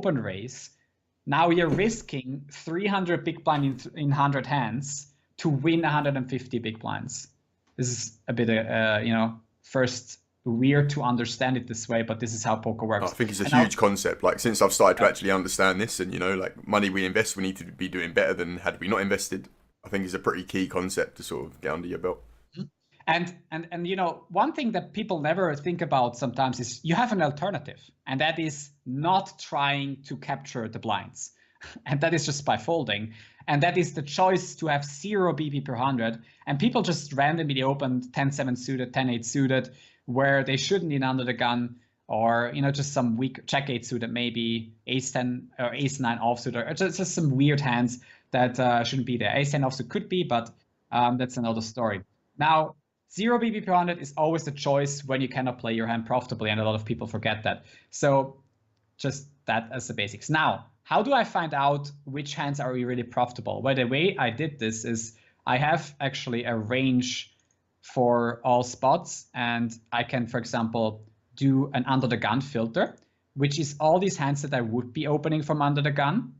open raise, now you're risking 300 big blind in 100 hands to win 150 big blinds. This is a bit, first weird to understand it this way, but this is how poker works. I think it's a huge concept. Like, since I've started to actually understand this, and like, money we invest, we need to be doing better than had we not invested. I think it's a pretty key concept to sort of get under your belt. And one thing that people never think about sometimes is you have an alternative, and that is not trying to capture the blinds, and that is just by folding, and that is the choice to have 0 BB per 100, and people just randomly open 10-7 suited, 10-8 suited, where they shouldn't in under the gun, or just some weak check-8 suited, maybe ace-10 or ace-9 offsuit, or just some weird hands that shouldn't be there. Ace-10 offsuit could be, but that's another story. Now, 0 BB per 100 is always the choice when you cannot play your hand profitably, and a lot of people forget that. So just that as the basics. Now, how do I find out which hands are really profitable? Well, the way I did this is I have actually a range for all spots, and I can, for example, do an under the gun filter, which is all these hands that I would be opening from under the gun,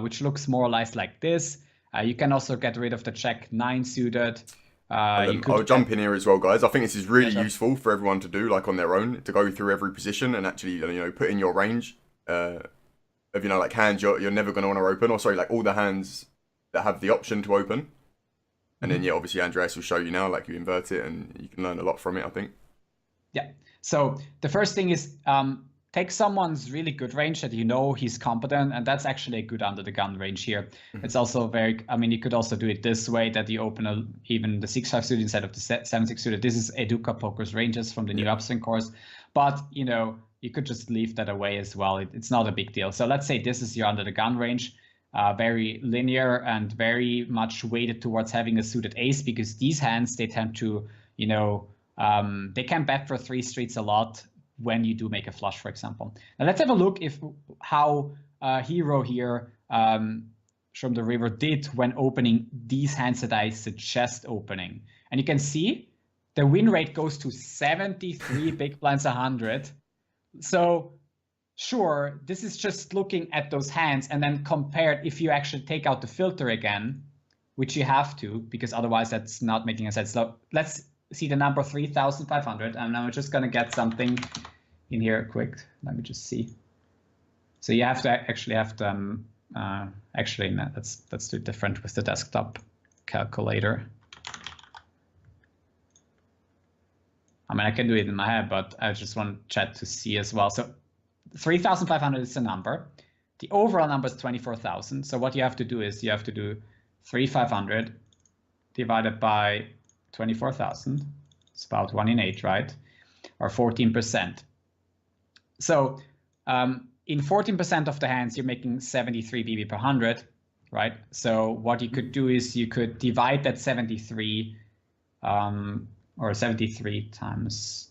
which looks more or less like this. You can also get rid of the check 9 suited. I'll jump in here as well, guys. I think this is really useful for everyone to do, like, on their own, to go through every position and actually, put in your range of, like, hands you're never going to want to open, or sorry, like, all the hands that have the option to open. And then, obviously Andreas will show you now, like, you invert it and you can learn a lot from it, I think. Yeah. So the first thing is take someone's really good range that he's competent, and that's actually a good under the gun range here. It's also you could also do it this way, that you open even the 6-5 suited instead of the 7-6 suited. This is Educa Poker's ranges from the new Upswing course, but you could just leave that away as well. It's not a big deal. So let's say this is your under the gun range, very linear and very much weighted towards having a suited ace, because these hands, they tend to, they can bet for 3 streets a lot when you do make a flush, for example. Now let's have a look how Hero here, Shroomtheriver, did when opening these hands that I suggest opening. And you can see the win rate goes to 73 big blinds 100. So sure, this is just looking at those hands, and then compared if you actually take out the filter again, which you have to, because otherwise that's not making a sense. So let's see the number 3,500, and I'm just going to get something in here quick. Let me just see. So you have to actually have them. Actually, no, let's do it different with the desktop calculator. I mean, I can do it in my head, but I just want chat to see as well. So 3,500 is the number. The overall number is 24,000. So what you have to do is you have to do 3,500 divided by 24,000. It's about 1 in 8, right? Or 14%. So in 14% of the hands, you're making 73 BB per 100, right? So what you could do is you could divide that 73 or 73 times,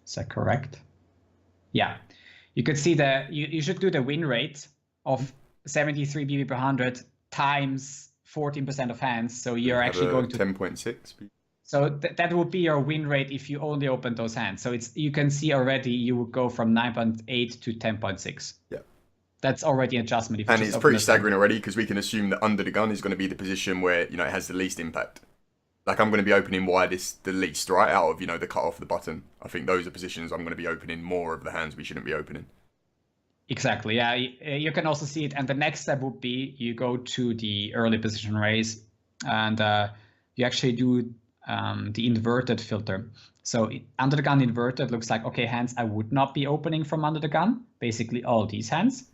is that correct? Yeah, you could see that you should do the win rate of 73 BB per 100 times 14% of hands. So you're actually going to 10.6. So that would be your win rate if you only open those hands. So you can see already you would go from 9.8 to 10.6. Yeah. That's already an adjustment. And it's pretty staggering already, because we can assume that under the gun is going to be the position where, it has the least impact. Like, I'm going to be opening widest the least, right? Out of, the cut off the button. I think those are positions I'm going to be opening more of the hands we shouldn't be opening. Exactly. Yeah. You can also see it. And the next step would be you go to the early position raise, and you actually do the inverted filter. So under the gun inverted looks like, okay, hands I would not be opening from under the gun, basically all these hands.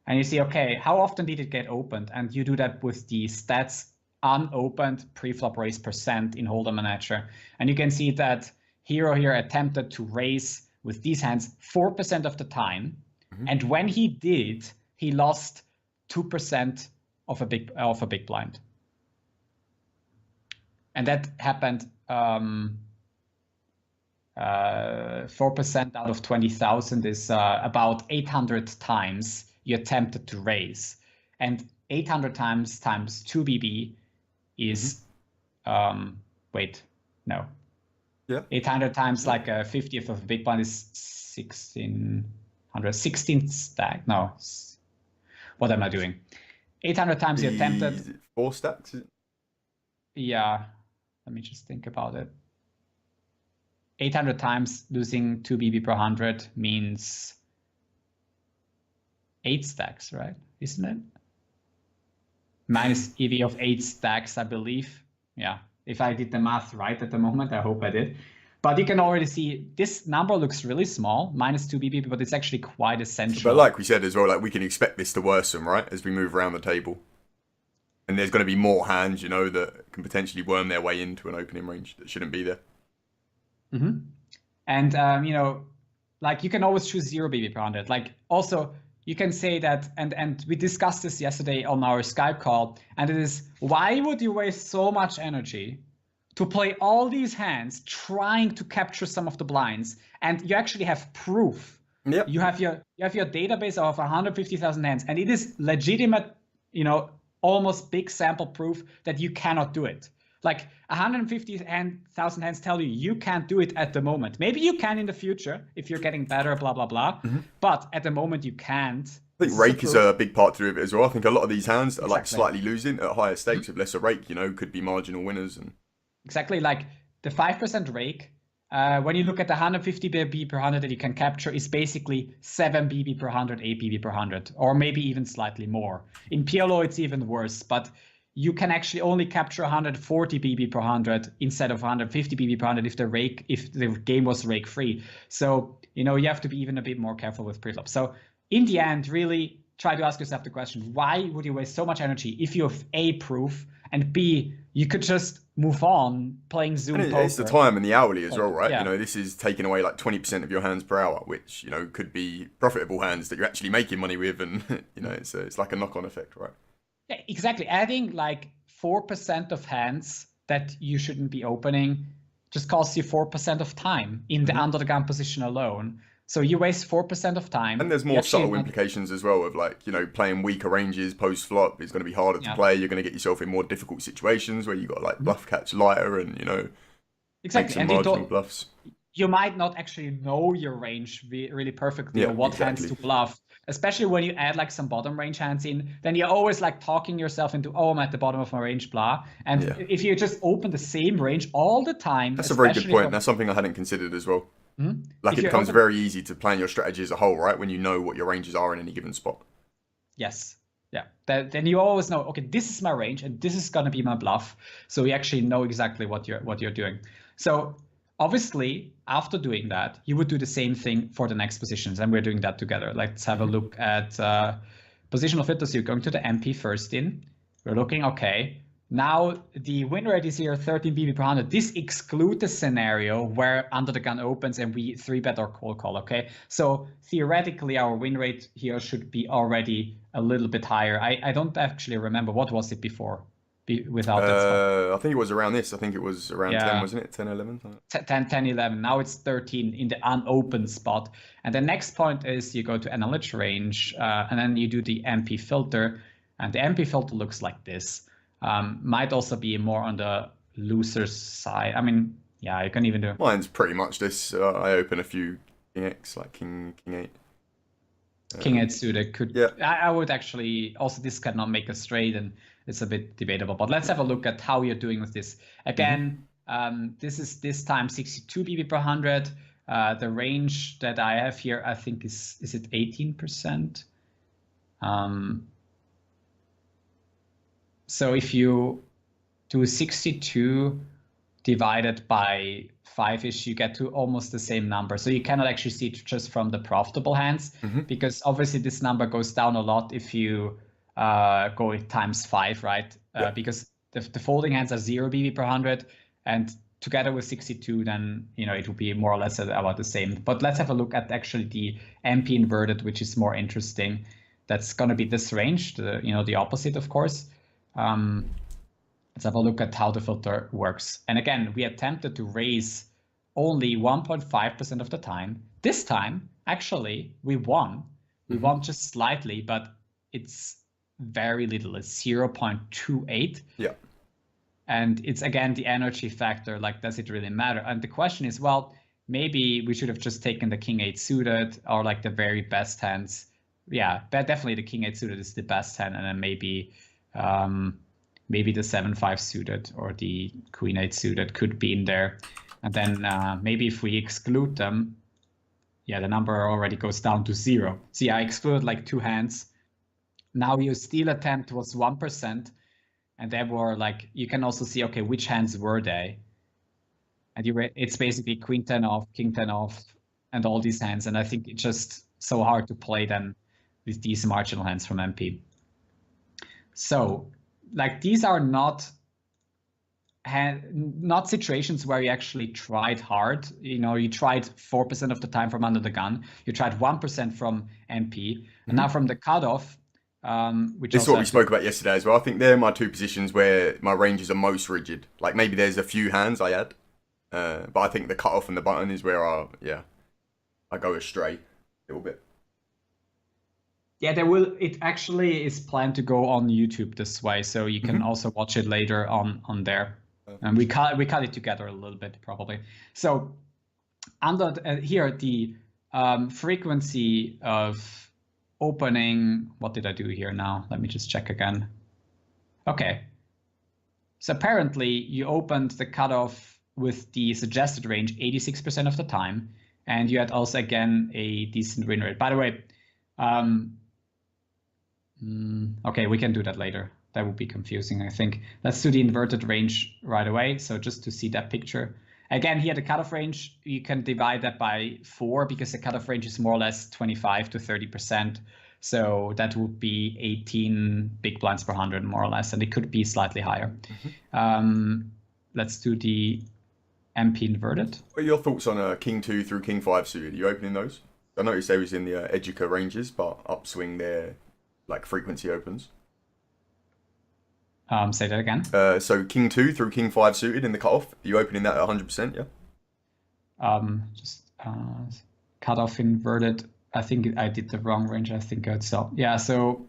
And you see, okay, how often did it get opened? And you do that with the stats unopened pre-flop raise percent in Hold'em Manager. And you can see that Hero here attempted to raise with these hands 4% of the time. Mm-hmm. And when he did, he lost 2% of a big blind. And that happened 4% out of 20,000 is about 800 times you attempted to raise. And 800 times 2 BB is, wait, no. Yeah. 800 times like a 50th of a big blind is 1600, 16 stack. No, what am I doing? 800 times you attempted. 4 stacks? Yeah, let me just think about it. 800 times losing 2 BB per 100 means 8 stacks, right? Isn't it? Minus EV of 8 stacks, I believe. Yeah, if I did the math right at the moment, I hope I did. But you can already see this number looks really small, minus 2 BB, but it's actually quite essential. But like we said as well, like we can expect this to worsen, right, as we move around the table. And there's going to be more hands, you know, that can potentially worm their way into an opening range that shouldn't be there. Mm-hmm. And, you know, like you can always choose 0 BB per 100. Like also, you can say that, and we discussed this yesterday on our Skype call, and it is, why would you waste so much energy to play all these hands trying to capture some of the blinds, and you actually have proof. Yep. You have your database of 150,000 hands, and it is legitimate, you know, almost big sample proof that you cannot do it. Like 150,000 hands tell you can't do it at the moment. Maybe you can in the future if you're getting better, blah, blah, blah. Mm-hmm. But at the moment you can't. I think rake is a big part to it as well. I think a lot of these hands that are like slightly losing at higher stakes with lesser rake, you know, could be marginal winners. And exactly, like the 5% rake, when you look at the 150 BB per 100 that you can capture, is basically 7 BB per 100, 8 BB per 100, or maybe even slightly more. In PLO, it's even worse, but you can actually only capture 140 BB per 100 instead of 150 BB per 100 if the game was rake free. So, you know, you have to be even a bit more careful with preflop. So in the end, really try to ask yourself the question, why would you waste so much energy if you have A, proof, and B, you could just move on playing Zoom poker. It's the time and the hourly as well, right? Yeah. You know, this is taking away like 20% of your hands per hour, which, you know, could be profitable hands that you're actually making money with. And, you know, it's like a knock-on effect, right? Yeah, exactly. Adding like 4% of hands that you shouldn't be opening just costs you 4% of time in the under the gun position alone. So you waste 4% of time. And there's more subtle implications as well of like, you know, playing weaker ranges post-flop is going to be harder to play. You're going to get yourself in more difficult situations where you got like bluff catch lighter and, you know, exactly. make some marginal bluffs. You might not actually know your range really perfectly or what hands to bluff, especially when you add like some bottom range hands in. Then you're always like talking yourself into, oh, I'm at the bottom of my range, blah. And if you just open the same range all the time. That's a very good point. That's something I hadn't considered as well. Mm-hmm. Like it becomes very easy to plan your strategy as a whole, right? When you know what your ranges are in any given spot. Yes. Yeah. Then you always know, okay, this is my range and this is going to be my bluff. So you actually know exactly what you're doing. So obviously, after doing that, you would do the same thing for the next positions. And we're doing that together. Let's have a look at positional filters. You're going to the MP first in. We're looking, okay. Now the win rate is here 13 BB per 100. This excludes the scenario where under the gun opens and we 3-bet or cold call, okay? So theoretically, our win rate here should be already a little bit higher. I don't actually remember. What was it before? Without that I think it was around this. I think it was around 10, wasn't it? 10, 11? 10, 11. Now it's 13 in the unopened spot. And the next point is you go to analytics range and then you do the MP filter. And the MP filter looks like this. Might also be more on the loser side. I mean, yeah, you can even do. Mine's pretty much this. I open a few King X, like King 8. King 8 suited could. Yeah. I would actually also, this cannot make a straight, and it's a bit debatable. But let's have a look at how you're doing with this. Again, this is this time 62 BB per 100. The range that I have here, I think is it 18%? So if you do 62 divided by 5-ish, you get to almost the same number. So you cannot actually see it just from the profitable hands, because obviously this number goes down a lot if you go times 5, right? Because the folding hands are 0 BB per 100, and together with 62, then it will be more or less about the same. But let's have a look at actually the MP inverted, which is more interesting. That's going to be this range, the opposite, of course. Let's have a look at how the filter works. And again, we attempted to raise only 1.5% of the time. This time, actually, we won. We won just slightly, but it's very little. It's 0.28. Yeah. And it's again the energy factor, like, does it really matter? And the question is, well, maybe we should have just taken the king 8 suited, or like the very best hands. Yeah, but definitely the king 8 suited is the best hand, and then maybe maybe the 7-5 suited or the queen 8 suited could be in there. And then maybe if we exclude them, yeah, the number already goes down to 0. See, I excluded like 2 hands. Now your steal attempt was 1. And they were like, you can also see, okay, which hands were they? And it's basically queen 10 off, king 10 off, and all these hands. And I think it's just so hard to play then with these marginal hands from MP. So, like, these are not situations where you actually tried hard. You know, you tried 4% of the time from under the gun. You tried 1% from MP. And now from the cutoff, which this is what we spoke about yesterday as well. I think they're my 2 positions where my ranges are most rigid. Like, maybe there's a few hands I add, but I think the cutoff and the button is where I go astray a little bit. Yeah, it actually is planned to go on YouTube this way, so you can also watch it later on there. And we cut it together a little bit probably. So under here, the frequency of opening, what did I do here now? Let me just check again. Okay. So apparently you opened the cutoff with the suggested range 86% of the time, and you had also again a decent win rate. By the way, okay, we can do that later. That would be confusing, I think. Let's do the inverted range right away. So just to see that picture. Again, here the cutoff range, you can divide that by 4 because the cutoff range is more or less 25 to 30%. So that would be 18 big blinds per 100, more or less, and it could be slightly higher. Let's do the MP inverted. What are your thoughts on king 2 through king 5 suited? Are you opening those? I noticed they was in the Educa ranges, but upswing their like frequency opens. Say that again. So king 2 through king 5 suited in the cutoff. Are you opening that at 100%? Yeah. Just cutoff inverted. I think I did the wrong range. I think so. Yeah. So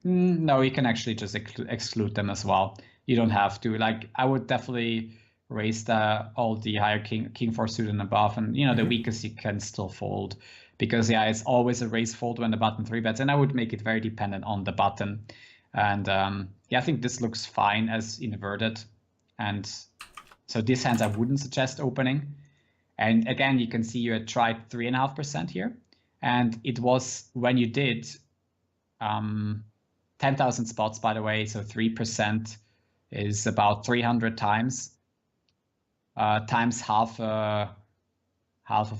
no, you can actually just exclude them as well. You don't have to. Like, I would definitely raise all the higher king 4 suited and above, and the weakest you can still fold, because it's always a raise fold when the button 3 bets, and I would make it very dependent on the button. And I think this looks fine as inverted. And so these hands I wouldn't suggest opening. And again, you can see you had tried 3.5% here. And it was when you did 10,000 spots, by the way. So 3% is about 300 times. Times half of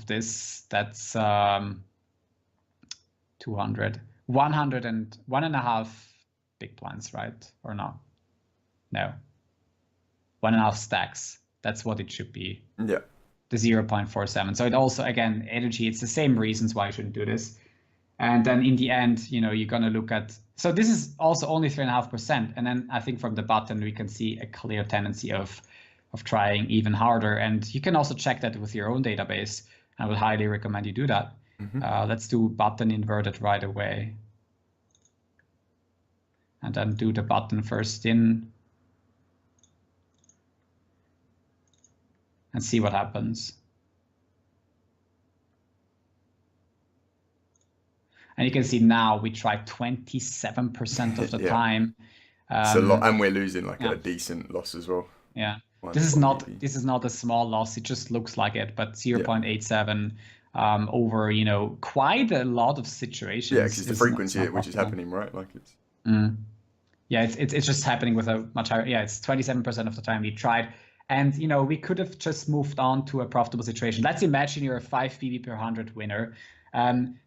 this, that's 200. 100 and 1.5 big blinds, right? Or no? No. 1.5 stacks. That's what it should be. Yeah. The 0.47. So it also, again, energy, it's the same reasons why you shouldn't do this. And then in the end, you're going to look at, so this is also only 3.5%. And then I think from the button, we can see a clear tendency of trying even harder. And you can also check that with your own database. I would highly recommend you do that. Let's do button inverted right away. And then do the button first in. And see what happens. And you can see now we tried 27% of the time. It's a lot, and we're losing like a decent loss as well. Yeah, this is not a small loss. It just looks like it, but 0.87 over quite a lot of situations. Yeah, because it's the frequency which is happening, right? Like it's. Yeah, it's just happening with a much higher. Yeah, it's 27% of the time we tried. And, we could have just moved on to a profitable situation. Let's imagine you're a 5 BB per 100 winner. Then,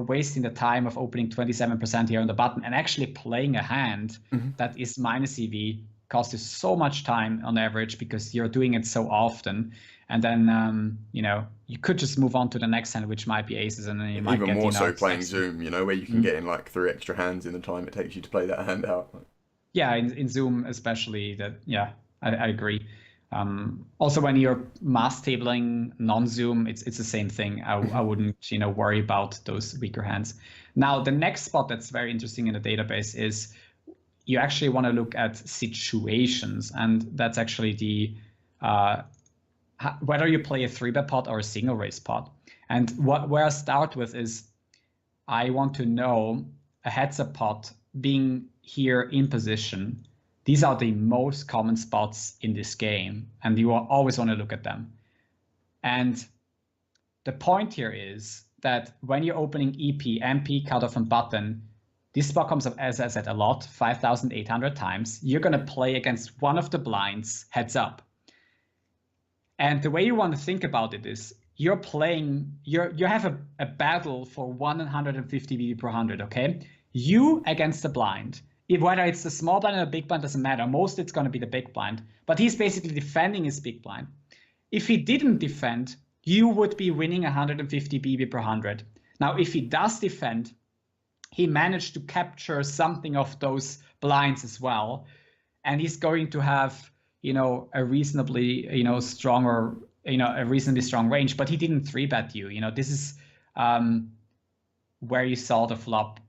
wasting the time of opening 27% here on the button and actually playing a hand that is minus EV costs you so much time on average because you're doing it so often. And then, you could just move on to the next hand, which might be aces. And then you might get even more so playing Zoom, where you can get in like 3 extra hands in the time it takes you to play that hand out. Yeah, in Zoom especially that, I agree. Also, when you're mass tabling non-Zoom, it's the same thing. I wouldn't, worry about those weaker hands. Now, the next spot that's very interesting in the database is you actually want to look at situations, and that's actually the whether you play a 3-bet pot or a single raise pot. And where I start with is I want to know a heads-up pot being here in position. These are the most common spots in this game, and you always want to look at them. And the point here is that when you're opening EP, MP, cutoff, and button, this spot comes up, as I said, a lot, 5,800 times. You're going to play against one of the blinds heads up. And the way you want to think about it is you're playing, you have a battle for 150 BB per 100, okay? You against the blind. Whether it's the small blind or the big blind doesn't matter. Most it's going to be the big blind. But he's basically defending his big blind. If he didn't defend, you would be winning 150 BB per 100. Now, if he does defend, he managed to capture something of those blinds as well. And he's going to have, a reasonably, stronger, a reasonably strong range, but he didn't 3-bet you. This is where you saw the flop.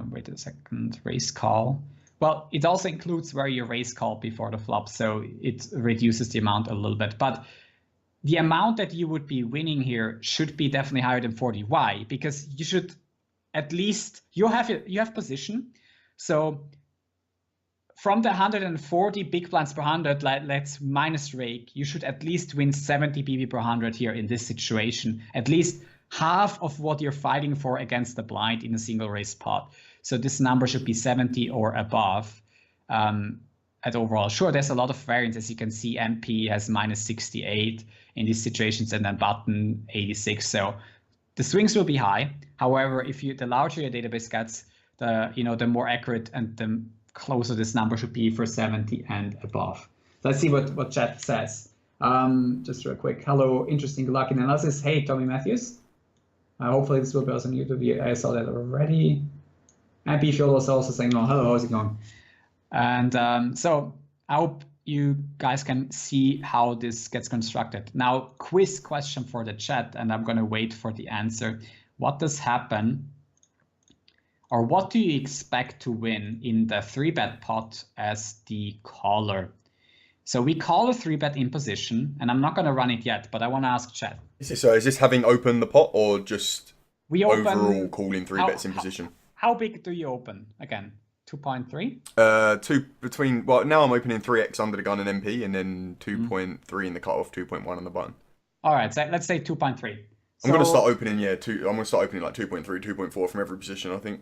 Wait a second, raise call. Well, it also includes where you raise call before the flop, so it reduces the amount a little bit. But the amount that you would be winning here should be definitely higher than 40. Why? Because you should at least, you have position. So from the 140 big blinds per 100, let's minus rake, you should at least win 70 BB per 100 here in this situation. At least half of what you're fighting for against the blind in a single raise pot. So this number should be 70 or above at overall. Sure, there's a lot of variance. As you can see, MP has minus 68 in these situations, and then button 86. So the swings will be high. However, the larger your database gets, the more accurate and the closer this number should be for 70 and above. Let's see what chat says. Just real quick. Hello, interesting, good luck in analysis. Hey, Tommy Matthews. Hopefully this will be also new to you. I saw that already. And B Phil was also saying, oh, hello, how's it going? And so I hope you guys can see how this gets constructed. Now, quiz question for the chat, and I'm going to wait for the answer. What does happen, or what do you expect to win in the 3-bet pot as the caller? So we call a 3-bet in position, and I'm not going to run it yet, but I want to ask chat. Is this having opened the pot, or just overall calling 3-bets in position? How big do you open? Again, 2.3? Now I'm opening 3x under the gun and MP, and then 2.3 in the cutoff, 2.1 on the button. All right, so let's say 2.3. I'm going to start opening, I'm going to start opening like 2.3, 2.4 from every position, I think.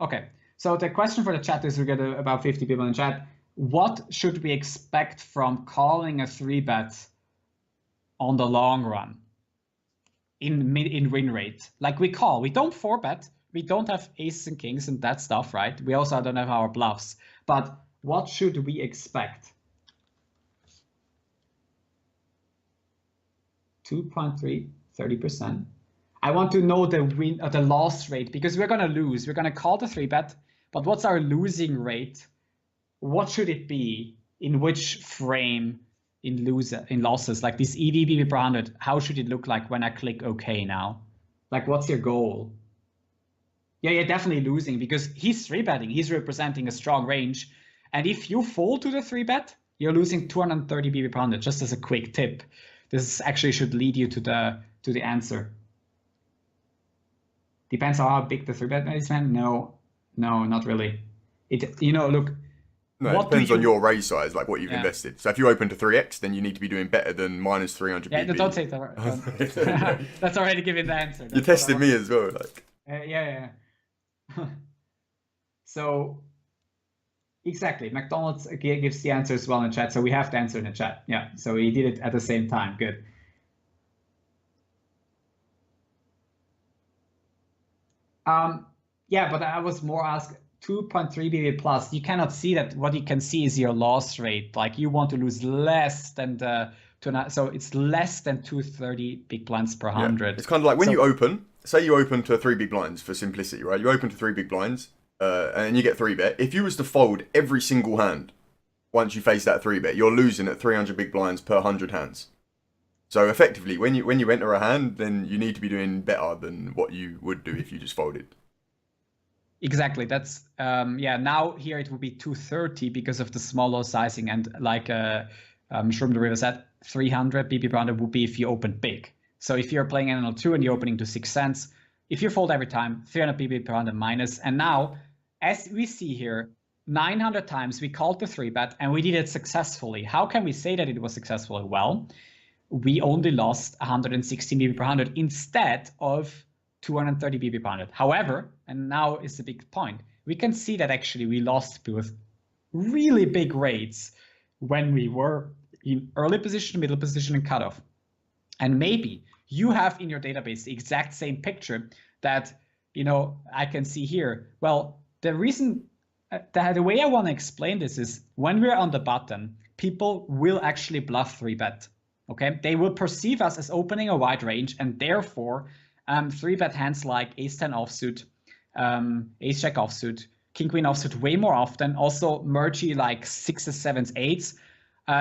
Okay, so the question for the chat is, we get about 50 people in chat. What should we expect from calling a 3-bet on the long run in win rate? Like we don't 4-bet. We don't have aces and kings and that stuff, right? We also don't have our bluffs. But what should we expect? 2.3, 30%. I want to know the win or the loss rate, because we're going to lose. We're going to call the 3-bet, but what's our losing rate? What should it be? In which frame in losses? Like this EV/BB per 100, how should it look like when I click OK now? Like, what's your goal? Yeah, you're definitely losing, because he's 3-betting. He's representing a strong range. And if you fold to the 3-bet, you're losing 230 BB per 100, just as a quick tip. This actually should lead you to the answer. Depends on how big the 3-bet is, man. No, not really. Look. No, it depends on your raise size, like what you've invested. So if you open to 3x, then you need to be doing better than minus 300 BB. Yeah, don't say that. That's already giving the answer. You tested me as well, like. Yeah. So exactly, McDonald's gives the answer as well in the chat, so we have the answer in the chat. Yeah, so he did it at the same time. Good. Yeah, but I was more asked 2.3 BB plus. You cannot see that. What you can see is your loss rate. Like you want to lose less than so it's less than 230 big blinds per 100. Yeah. It's kind of like when you open. Say you open to 3 big blinds for simplicity, right? You open to 3 big blinds, and you get 3-bet. If you was to fold every single hand, once you face that 3-bet, you're losing at 300 big blinds per 100 hands. So effectively, when you enter a hand, then you need to be doing better than what you would do if you just folded. Exactly. That's yeah. Now here it will be 230 because of the smaller sizing, and like Shroomtheriver said, 300 BB per 100 would be if you open big. So if you're playing NL2 and you're opening to 6 cents, if you fold every time, 300 BB per 100 minus. And now, as we see here, 900 times we called the 3-bet and we did it successfully. How can we say that it was successful? Well, we only lost 116 BB per 100 instead of 230 BB per 100. However, and now is the big point, we can see that actually we lost with really big rates when we were in early position, middle position, and cutoff. And maybe you have in your database the exact same picture that, you know, I can see here. Well, the reason, the way I want to explain this is when we're on the button, people will actually bluff 3-bet. Okay, they will perceive us as opening a wide range, and therefore 3-bet hands like ace-10 offsuit, ace-jack offsuit, king-queen offsuit way more often. Also mergy like 6s, 7s, 8s.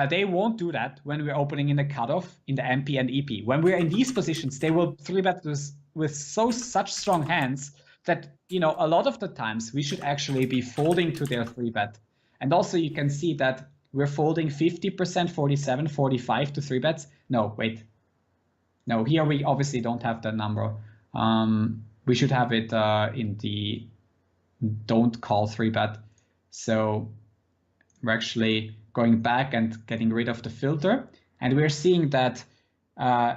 They won't do that when we're opening in the cutoff, in the MP and EP. When we're in these positions, they will 3-bet with such strong hands that, you know, a lot of the times we should actually be folding to their 3-bet. And also you can see that we're folding 50%, 47, 45 to 3-bets. No, wait. No, here we obviously don't have that number. We should have it in the don't call 3-bet. So we're actually going back and getting rid of the filter. And we're seeing that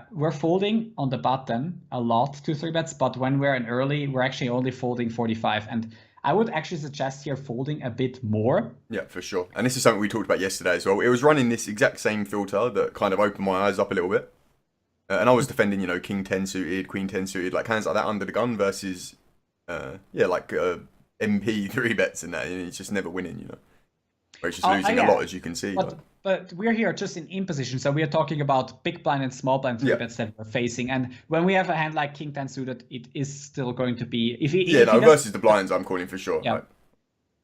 we're folding on the button a lot to 3-bets, but when we're in early, we're actually only folding 45. And I would actually suggest here folding a bit more. Yeah, for sure. And this is something we talked about yesterday as well. It was running this exact same filter that kind of opened my eyes up a little bit. And I was defending, you know, king 10 suited, queen 10 suited, like hands like that under the gun versus, like MP 3-bets and that. And it's just never winning, you know. Or it's just losing a lot, as you can see. But we're here just in position. So we are talking about big blind and small blind 3-bets that we're facing. And when we have a hand like king 10 suited, it is still going to be... versus the blinds, I'm calling for sure. Yeah. Right.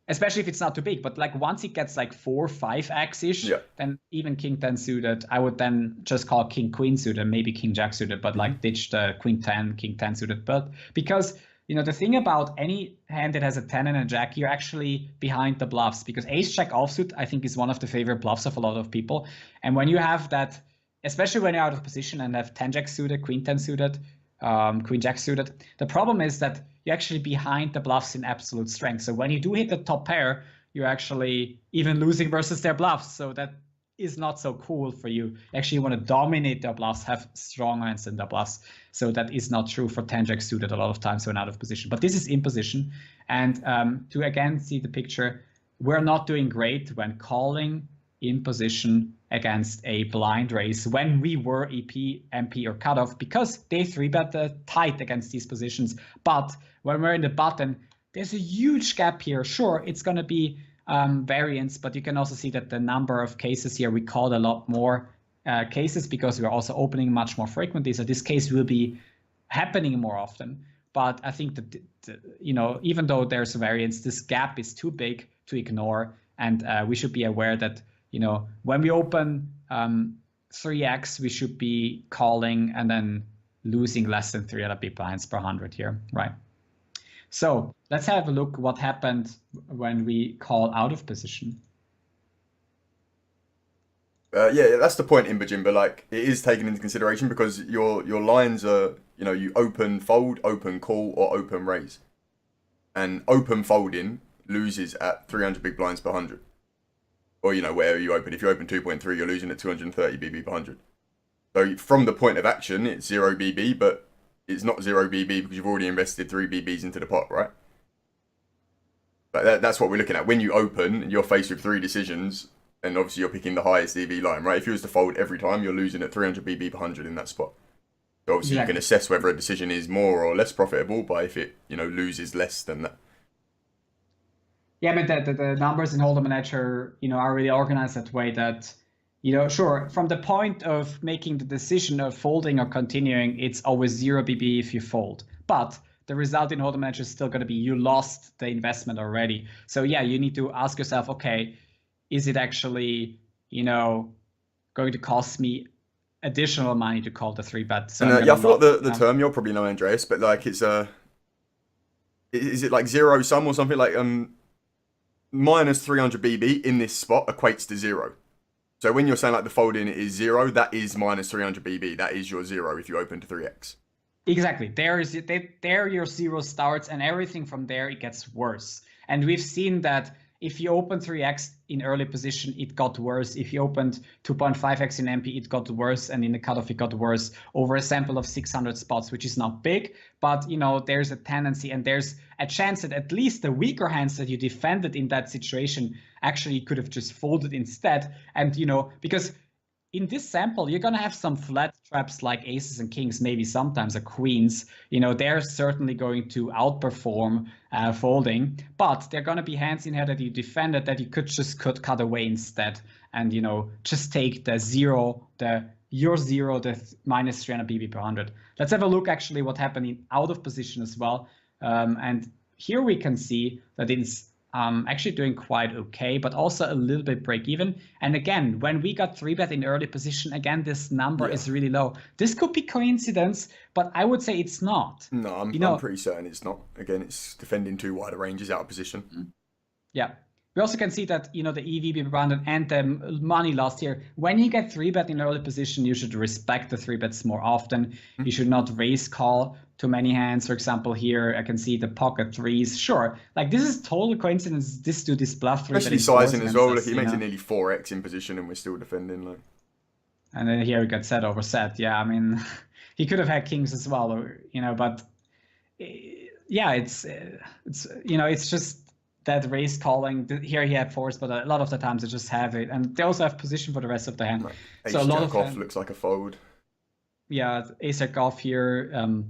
Especially if it's not too big. But like once it gets like 4, 5x-ish, then even king 10 suited, I would then just call king queen suited, maybe king jack suited, but like ditch the queen 10, king 10 suited. But because... You know, the thing about any hand that has a 10 and a jack, you're actually behind the bluffs, because ace-jack offsuit, I think, is one of the favorite bluffs of a lot of people. And when you have that, especially when you're out of position and have 10-jack suited, queen 10 suited, queen-jack suited, the problem is that you're actually behind the bluffs in absolute strength. So when you do hit the top pair, you're actually even losing versus their bluffs. So that is not so cool for you. Actually, you want to dominate their bluffs, have strong hands in their bluffs. So that is not true for 10-jack suited a lot of times when out of position. But this is in position. And to again see the picture, we're not doing great when calling in position against a blind raise when we were EP, MP, or cutoff, because they 3-bet tight against these positions. But when we're in the button, there's a huge gap here. Sure, it's going to be variance, but you can also see that the number of cases here, we called a lot more cases because we're also opening much more frequently. So this case will be happening more often. But I think that, you know, even though there's a variance, this gap is too big to ignore. And we should be aware that, you know, when we open 3x, we should be calling and then losing less than 3 big blinds per 100 here, right? So let's have a look what happened when we call out of position. Yeah, that's the point, Imbajimba. Like, it is taken into consideration because your lines are, you know, you open fold, open call, or open raise. And open folding loses at 300 big blinds per 100. Or, you know, wherever you open. If you open 2.3, you're losing at 230 BB per 100. So from the point of action, it's 0 BB, but it's not 0 BB because you've already invested 3 BBs into the pot, right? But that's what we're looking at. When you open, you're faced with 3 decisions, and obviously you're picking the highest EV line, right? If you was to fold every time, you're losing at 300 BB per 100 in that spot. So obviously you can assess whether a decision is more or less profitable by if it, you know, loses less than that. Yeah, but the numbers in Hold'em Manager, you know, are really organized that way that, you know, sure, from the point of making the decision of folding or continuing, it's always 0 BB if you fold. But the result in Hold'em Manager is still going to be you lost the investment already. So yeah, you need to ask yourself, okay, is it actually, you know, going to cost me additional money to call the 3-bet? So I forgot the term. You'll probably know, Andreas, but like it's a Is it like zero sum or something like minus 300 BB in this spot equates to zero. So when you're saying like the fold-in is zero, that is minus 300 BB. That is your zero if you open to 3x. Exactly. There your zero starts, and everything from there it gets worse. And we've seen that if you open 3x in early position, it got worse. If you opened 2.5x in MP, it got worse, and in the cutoff it got worse over a sample of 600 spots, which is not big, but there's a tendency and there's a chance that at least the weaker hands that you defended in that situation actually could have just folded instead. And because in this sample, you're going to have some flat traps like aces and kings, maybe sometimes a queens. They're certainly going to outperform folding, but they're going to be hands in here that you defended that you could cut away instead, and just take the minus 300 BB per 100. Let's have a look actually what happened in out of position as well, and here we can see that it's actually doing quite okay, but also a little bit break even. And again, when we got 3-bet in early position, again, this number is really low. This could be coincidence, but I would say it's not. No, I'm pretty certain it's not. Again, it's defending too wide a range, is out of position. Yeah. We also can see that, the EV per 100 and the money lost here. When you get 3-bet in early position, you should respect the 3-bets more often. You should not raise call too many hands. For example, here I can see the pocket threes. Sure, like this is total coincidence. This dude is bluff 3-bet. Especially sizing as well. Look, he makes it nearly 4x in position, and we're still defending. Like. And then here we got set over set. Yeah, I mean, he could have had kings as well, but yeah, it's just that raise calling. Here he had fours, but a lot of the times they just have it, and they also have position for the rest of the hand. Right. Ace so a lot of off looks like a fold. Yeah, ace jack off here.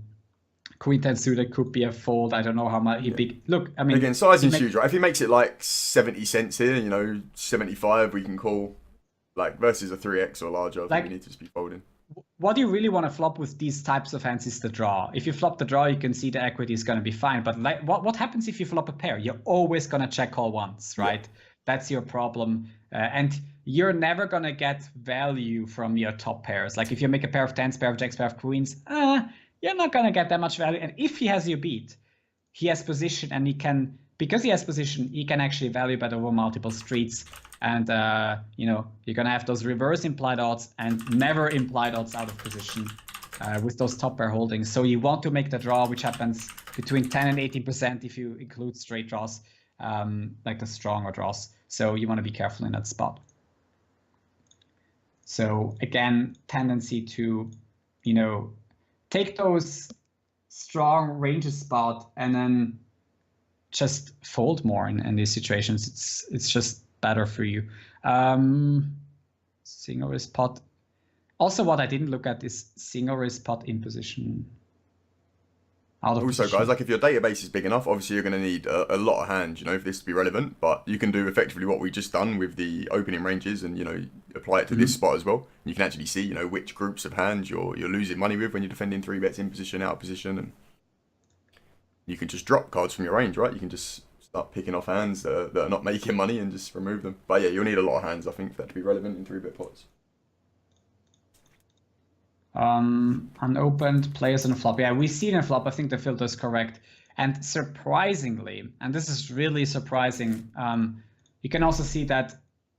Queen 10 suited could be a fold. I don't know how much he big. Look, I mean, again, sizing's huge, right? If he makes it like 70 cents here, 75, we can call like versus a 3x or larger. I think we need to just be folding. What you really want to flop with these types of hands is the draw. If you flop the draw, you can see the equity is going to be fine. But like, what happens if you flop a pair? You're always going to check call once, right? Yeah. That's your problem. And you're never going to get value from your top pairs. Like if you make a pair of tens, pair of jacks, pair of queens, you're not going to get that much value. And if he has you beat, he has position, and because he has position, he can actually value bet over multiple streets. And, you're going to have those reverse implied odds and never implied odds out of position with those top pair holdings. So you want to make the draw, which happens between 10 and 18% if you include straight draws, like the stronger draws. So you want to be careful in that spot. So again, tendency to, take those strong ranges spot and then just fold more in these situations. It's just better for you. Single raise pot. Also, what I didn't look at is single raise pot in position. Also, guys, like if your database is big enough, obviously you're going to need a lot of hands, for this to be relevant. But you can do effectively what we just done with the opening ranges, and apply it to this spot as well. You can actually see, which groups of hands you're losing money with when you're defending 3-bets in position, out of position, and you can just drop cards from your range, right? You can just start picking off hands that are not making money and just remove them. But yeah, you'll need a lot of hands, I think, for that to be relevant in 3-bet pots. Unopened players in a flop. Yeah, we see it in a flop. I think the filter is correct. And surprisingly, and this is really surprising, you can also see that,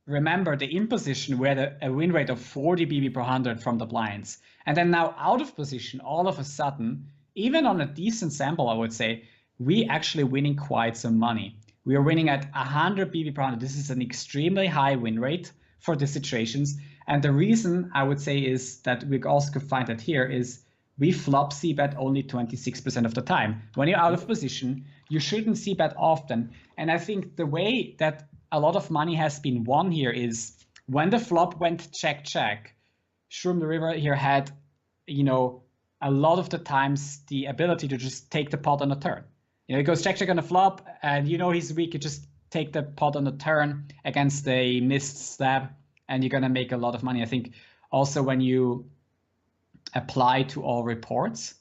remember, the in position we had a win rate of 40 BB per 100 from the blinds. And then now out of position, all of a sudden, even on a decent sample, I would say, we actually winning quite some money. We are winning at 100 BB per 100. This is an extremely high win rate for the situations. And the reason I would say is that we also could find that here is we flop c-bet only 26% of the time. When you're out of position, you shouldn't c-bet often. And I think the way that a lot of money has been won here is when the flop went check, Shroomtheriver here had, a lot of the times the ability to just take the pot on a turn. He goes check on the flop, and he's weak. You just take the pot on the turn against a missed stab, and you're going to make a lot of money. I think also when you apply to all reports,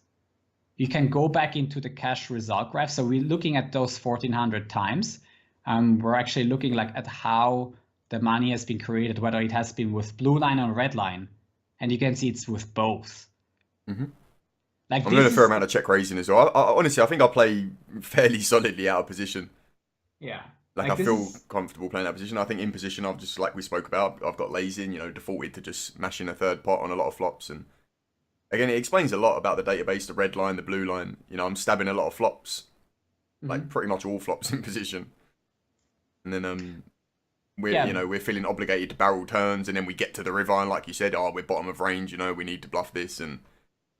you can go back into the cash result graph. So we're looking at those 1,400 times. We're actually looking at how the money has been created, whether it has been with blue line or red line. And you can see it's with both. Like I'm doing a this fair is amount of check raising as well. Honestly, I think I play fairly solidly out of position. yeah. Like I Like this feel is comfortable playing that position. I think in position, I've just like we spoke about, I've got lazy and defaulted to just smashing a third pot on a lot of flops. And again, it explains a lot about the database, the red line, the blue line. I'm stabbing a lot of flops, like mhm. pretty much all flops in position. And then we're Yeah. we're feeling obligated to barrel turns, and then we get to the river, and like you said, we're bottom of range. We need to bluff this, and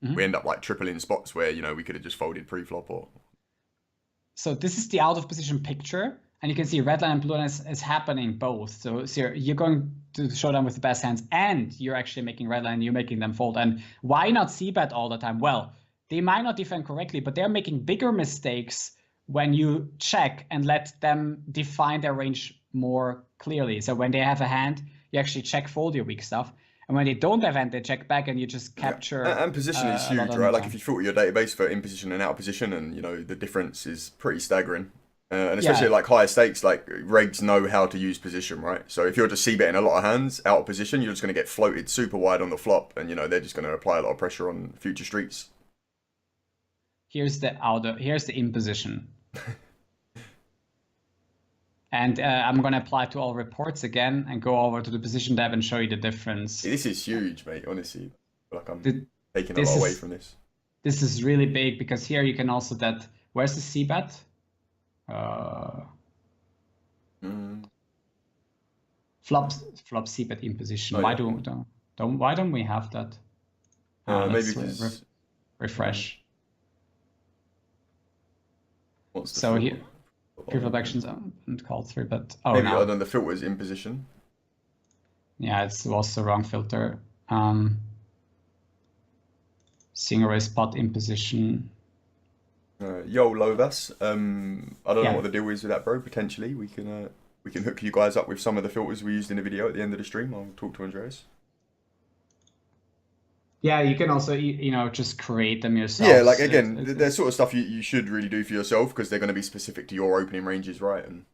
we Mhm. end up like tripling spots where we could have just folded pre-flop or. So this is the out of position picture, and you can see red line and blue line is happening both. So you're going to showdown with the best hands, and you're actually making red line, you're making them fold. And why not c-bet all the time? Well, they might not defend correctly, but they're making bigger mistakes when you check and let them define their range more clearly. So when they have a hand, you actually check fold your weak stuff. And when they don't have hand, they check back and you just Yeah, capture and position is a lot huge, of right? new Like if time. you filter your database for in position and out of position, and the difference is pretty staggering. And especially Yeah, at like higher stakes, like regs know how to use position, right? So if you're just c-betting a lot of hands out of position, you're just going to get floated super wide on the flop, and they're just going to apply a lot of pressure on future streets. here's the in position. And I'm going to apply to all reports again and go over to the position tab and show you the difference. This is huge, mate. Honestly, I feel like I'm Th- taking a This lot away is from this. this is really big because here you can also where's the c-bet? Uh, Mm. flop c-bet in position. Oh Why yeah, don't we have that? maybe Let's because refresh. what's the So filter? here pre-flop actions and call 3-bet. Oh Maybe I no. don't know, the filter's in position. Yeah, it was the wrong filter. Single raise pot in position. Yo, Lovas. I don't know Yeah. what the deal is with that, bro. Potentially, we can hook you guys up with some of the filters we used in the video at the end of the stream. I'll talk to Andreas. Yeah, you can also just create them yourself. Yeah, like again, there's sort of stuff you should really do for yourself because they're going to be specific to your opening ranges, right? And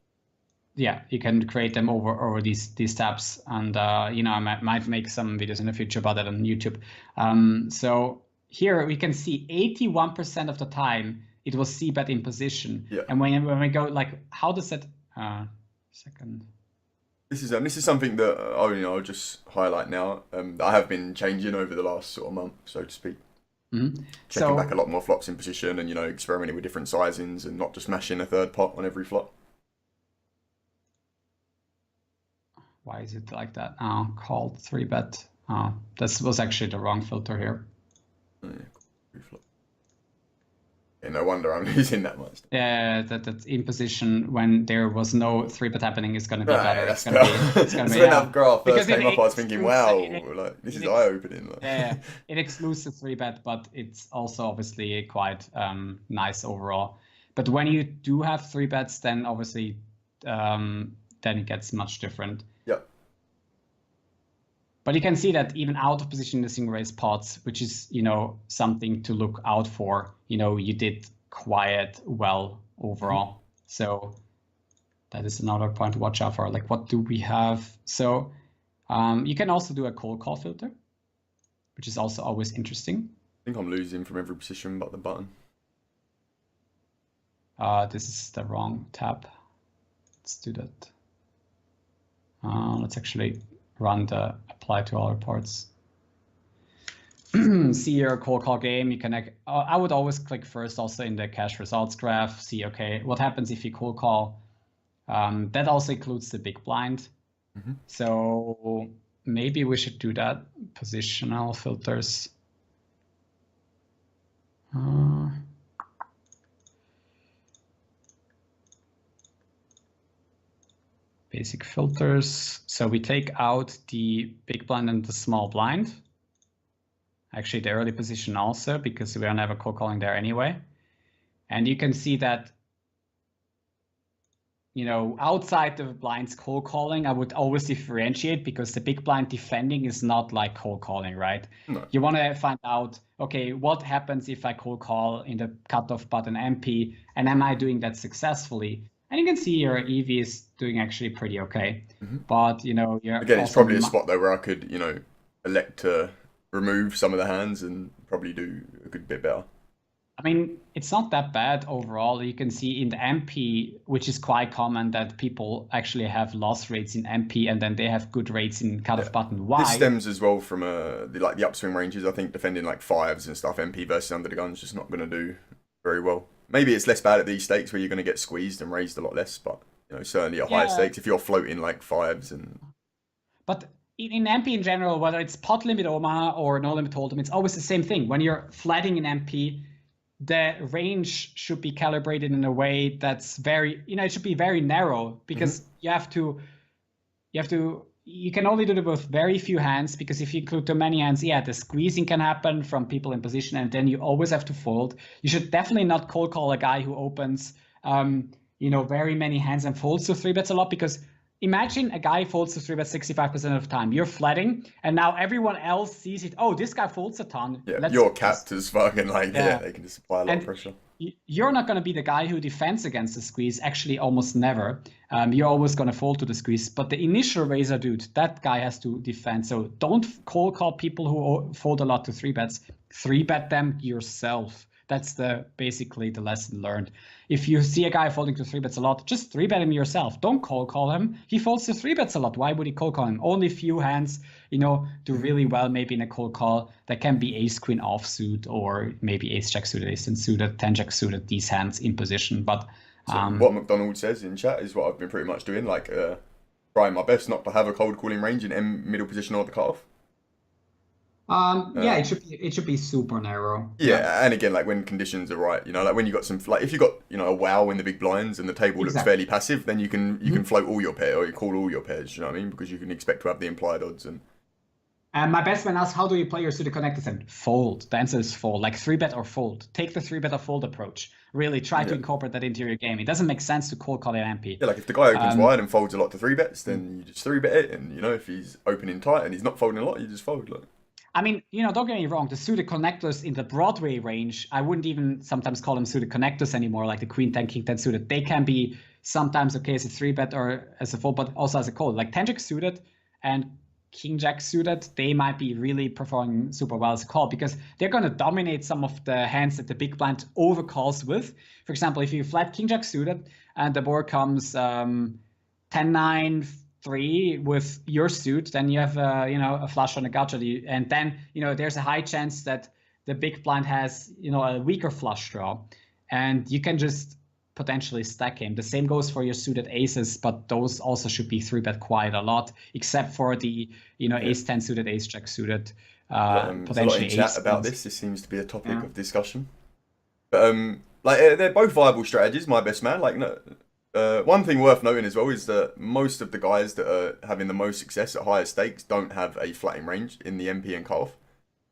yeah, you can create them over these tabs, and I might make some videos in the future about that on YouTube. So here we can see 81% of the time it was c-bet in position, yeah, and when we go like, how does that? Second. this is something that I'll just highlight now. I have been changing over the last sort of month, so to speak. Mm-hmm. Checking back a lot more flops in position, and experimenting with different sizings, and not just mashing a third pot on every flop. Why is it like that? Called 3-bet. This was actually the wrong filter here. Oh, yeah, yeah, no wonder I'm losing that much. Yeah, that's in position when there was no 3-bet happening is going to be better. That's It's going to be when that graph first because came up, I was thinking, wow, it, like this is it, eye-opening. yeah, it excludes the 3-bet, but it's also obviously quite nice overall. But when you do have 3-bets, then obviously then it gets much different. Yeah. But you can see that even out of position in the single raise pots, which is something to look out for. You did quite well overall. So that is another point to watch out for. Like, what do we have? So you can also do a cold call filter, which is also always interesting. I think I'm losing from every position but the button. This is the wrong tab. Let's do that. Let's actually run the apply to all reports. See your cold call game. You can. I would always click first also in the cache results graph. See, okay, what happens if you cold call? That also includes the big blind. Mm-hmm. So maybe we should do that. Positional filters. Basic filters. So we take out the big blind and the small blind. Actually, the early position also, because we don't have a cold calling there anyway. And you can see that, outside the blinds cold calling, I would always differentiate because the big blind defending is not like cold calling, right? No. You want to find out, okay, what happens if I cold call in the cutoff button MP, and am I doing that successfully? And you can see your EV is doing actually pretty okay. Mm-hmm. But, you're again, it's probably a spot though where I could, elect to remove some of the hands and probably do a good bit better. I mean, it's not that bad overall. You can see in the MP, which is quite common, that people actually have loss rates in MP and then they have good rates in cut-off button. Why? This stems as well from the upswing ranges. I think defending like fives and stuff, MP versus under the gun's just not going to do very well. Maybe it's less bad at these stakes where you're going to get squeezed and raised a lot less, but certainly at higher stakes, if you're floating like fives and. But in MP in general, whether it's pot limit Omaha or no limit hold'em, it's always the same thing. When you're flatting in MP, the range should be calibrated in a way that's very, it should be very narrow, because you can only do it with very few hands, because if you include too many hands, the squeezing can happen from people in position, and then you always have to fold. You should definitely not cold call a guy who opens, very many hands and folds to 3-bets a lot, because imagine a guy folds to 3-bet 65% of the time. You're flatting, and now everyone else sees it. Oh, this guy folds a ton. Yeah, you're capped as fucking they can just apply a lot of pressure. You're not going to be the guy who defends against the squeeze, actually almost never. You're always going to fold to the squeeze. But the initial raiser dude, that guy has to defend. So don't cold call people who fold a lot to 3-bets. 3-bet them yourself. That's basically the lesson learned. If you see a guy folding to 3-bets a lot, just 3-bet him yourself. Don't cold call him. He folds to 3-bets a lot. Why would he cold call him? Only few hands, do really well maybe in a cold call. That can be ace queen offsuit, or maybe ace jack suited, ace 10 suited, 10 jack suited, these hands in position. But what McDonald says in chat is what I've been pretty much doing, like trying my best not to have a cold calling range in M middle position or the cutoff. It should be super narrow. Yeah, and again, like when conditions are right, like when you got some, like if you got a wow in the big blinds and the table looks fairly passive, then you can float all your pairs, or you call all your pairs. You know what I mean? Because you can expect to have the implied odds. And my best man asked, how do you play your suited connectors? And fold. The answer is fold. Like 3-bet or fold. Take the 3-bet or fold approach. Really try to incorporate that into your game. It doesn't make sense to cold call an MP. Yeah, like if the guy opens wide and folds a lot to 3-bets, then you just 3-bet it, and if he's opening tight and he's not folding a lot, you just fold. Like. I mean, don't get me wrong, the suited connectors in the Broadway range, I wouldn't even sometimes call them suited connectors anymore, like the Queen 10, King 10 suited. They can be sometimes okay as a 3-bet or as a fold, but also as a call. Like 10 Jack suited and King Jack suited, they might be really performing super well as a call, because they're going to dominate some of the hands that the big blind overcalls with. For example, if you flat King Jack suited and the board comes 10-9, 3 with your suit, then you have a flush on a gutshot, and then there's a high chance that the big blind has a weaker flush draw, and you can just potentially stack him. The same goes for your suited aces, but those also should be 3-bet quite a lot, except for the ace 10 suited, ace jack suited, potentially there's a lot in chat about this. This seems to be a topic of discussion. But they're both viable strategies, my best man. Like no. One thing worth noting as well is that most of the guys that are having the most success at higher stakes don't have a flatting range in the MP and cutoff,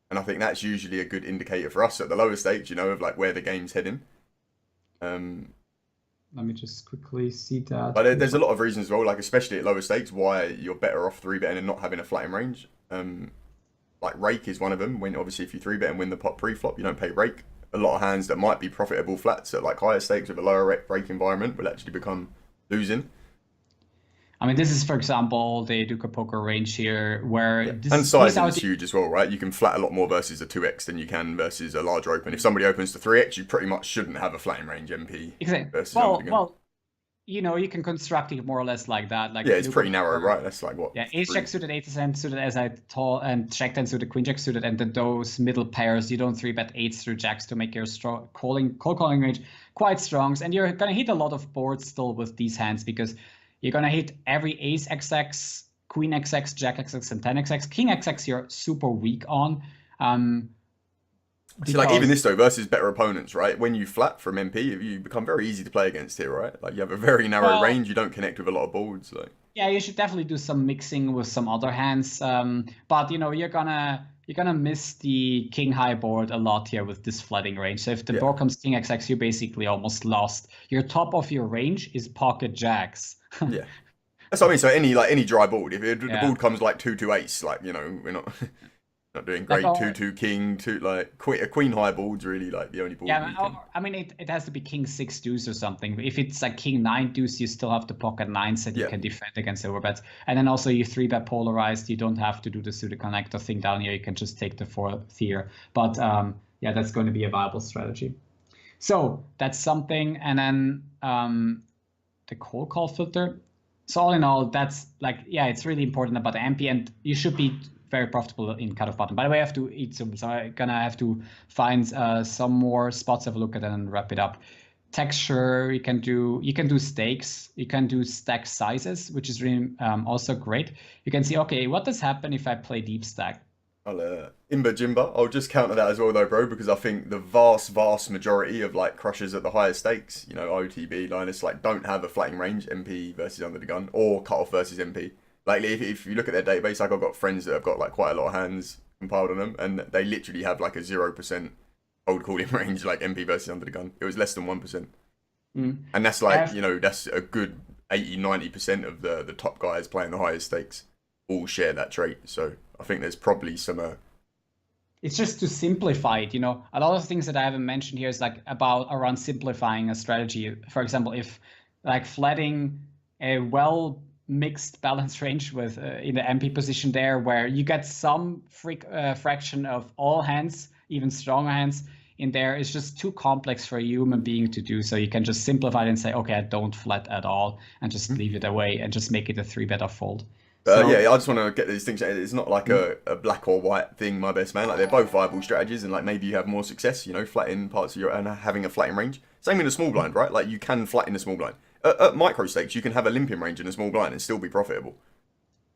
and I think that's usually a good indicator for us at the lower stakes, of like where the game's heading. Let me just quickly see that. But there's a lot of reasons as well, like especially at lower stakes, why you're better off 3-betting and not having a flatting range. Like rake is one of them. When obviously if you 3-bet and win the pot pre-flop, you don't pay rake. A lot of hands that might be profitable flats at like higher stakes with a lower rake environment will actually become losing. I mean, this is, for example, the Duca Poker range here, where and sizing is huge as well, right? You can flat a lot more versus a 2x than you can versus a larger open. If somebody opens to 3x, you pretty much shouldn't have a flatting range MP. Exactly. Versus well, you can construct it more or less like that. Like it's pretty narrow, right? That's like what? Yeah, ace jack suited, 8% suited, as I told, and jack 10 suited, queen jack suited, and then those middle pairs, you don't 3-bet 8s through jacks to make your cold calling range quite strong. And you're gonna hit a lot of boards still with these hands, because you're gonna hit every ace XX, queen XX, jack XX, and 10 XX. King XX you're super weak on. See, like even this though, versus better opponents, right? When you flat from MP, you become very easy to play against here, right? Like you have a very narrow range, you don't connect with a lot of boards. Like. Yeah, you should definitely do some mixing with some other hands. But you're gonna miss the king high board a lot here with this flooding range. So if the board comes king XX, you're basically almost lost. Your top of your range is pocket jacks. Yeah. That's what I mean. So any dry board, if the board comes like 2 to ace, like we're not. Not doing Like, great. 2-2 king, a queen high board's really like the only board yeah, we can. I mean, it has to be king 6 deuce or something. If it's like king 9 deuce, you still have to pocket nines that you Yeah. can defend against overbets. And then also you 3-bet polarized. You don't have to do the suited connector thing down here. You can just take the 4th here. But yeah, that's going to be a viable strategy. So that's something. And then the call filter. So all in all, that's like, yeah, it's really important about the MP, and you should be very profitable in cutoff button. By the way, I have to eat some, so I'm gonna have to find some more spots to have a look at and wrap it up. Texture, you can do stakes, you can do stack sizes, which is really also great. You can see, okay, what does happen if I play deep stack? Imba Jimba. I'll just counter that as well though, bro, because I think the vast majority of like crushers at the higher stakes, you know, OTB, Linus, like don't have a flatting range MP versus under the gun or cutoff versus MP. Like if you look at their database, like I've got friends that have got like quite a lot of hands compiled on them, and they literally have like a 0% old calling range, like MP versus under the gun. It was less than 1%. And that's like, you know, that's a good 80-90% of the top guys playing the highest stakes all share that trait. So I think there's probably some it's just to simplify it, you know. A lot of things that I haven't mentioned here is like around simplifying a strategy. For example, if like flatting a well mixed balance range with in the MP position there, where you get some fraction of all hands, even stronger hands in there, is just too complex for a human being to do. So you can just simplify it and say, okay, I don't flat at all, and just leave it away and just make it a 3-bet or fold. Yeah, I just want to get these things. It's not like a black or white thing, my best man. Like they're both viable strategies, and like maybe you have more success, you know, flattening parts of your and having a flatting range. Same in a small blind, right? Like you can flatten a small blind. At micro stakes, you can have a limping range in a small blind and still be profitable.